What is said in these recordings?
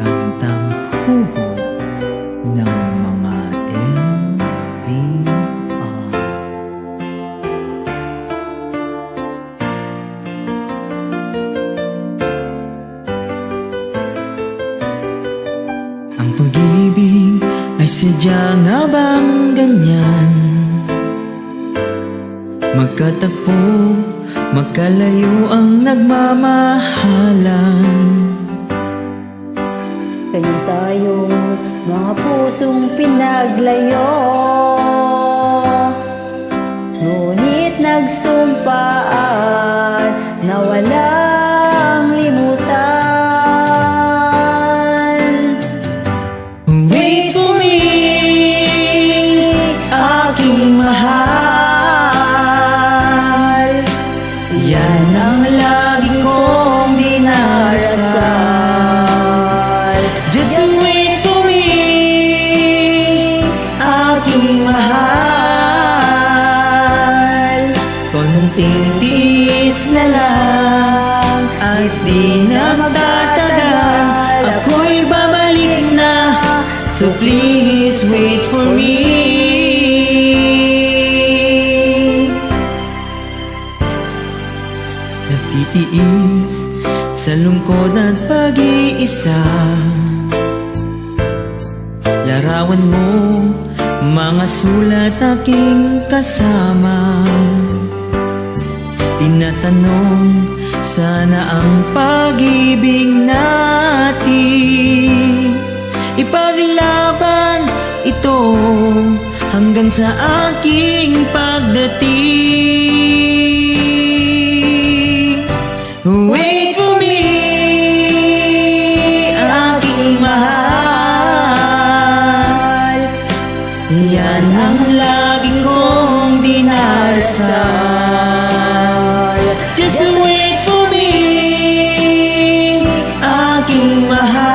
Kantang hugot ng mga NCR. Ang pag-ibig ay sadya nga bang ganyan? Magkatagpo, magkalayo ang nagmamahalan. Ganyan tayong mga pusong pinaglayo, ngunit nagsumpaan na walang limutan. Wait for me, aking mahal. Yan ang lagi kong dinarasal. Just wait for me, aking mahal. Konting tiis na lang at di na magtatagal. Ako'y babalik na, so please wait for me. Nagtitiis sa lungkod at pag-iisa. Larawan mo, mga sulat aking kasama. Tinatanong, sana ang pag-ibig natin ipaglaban ito hanggang sa aking pagdating. Wait for me, aking mahal. Yan ang lagi kong dinarasal. Just wait for me, aking mahal.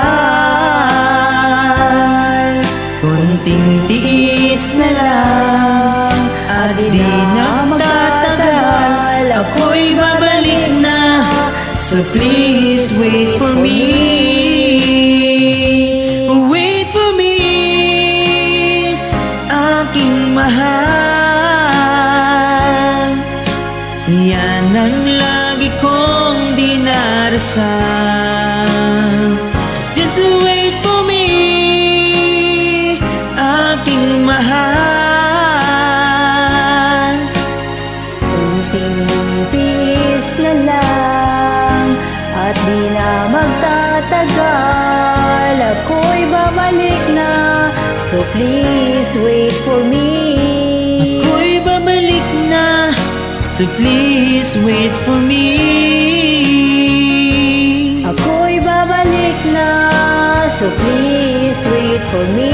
Konting tiis na lang at di na magtatagal. Ako'y babalik na, so please wait for me. Wait for me, aking mahal. Yan ang lagi kong dinarasal. Just wait for me, aking mahal. Kunting tiis na lang at di na magtatagal. Ako'y babalik na, so please wait for me. Ako'y babalik na, so please wait for me. Ako'y babalik na, so please wait for me.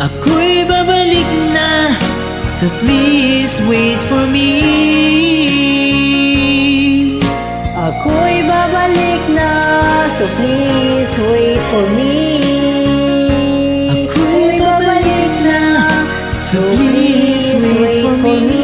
Ako'y babalik na, so please wait for me. Ako'y babalik na, so please wait for me. Ako'y babalik na, so please wait for me.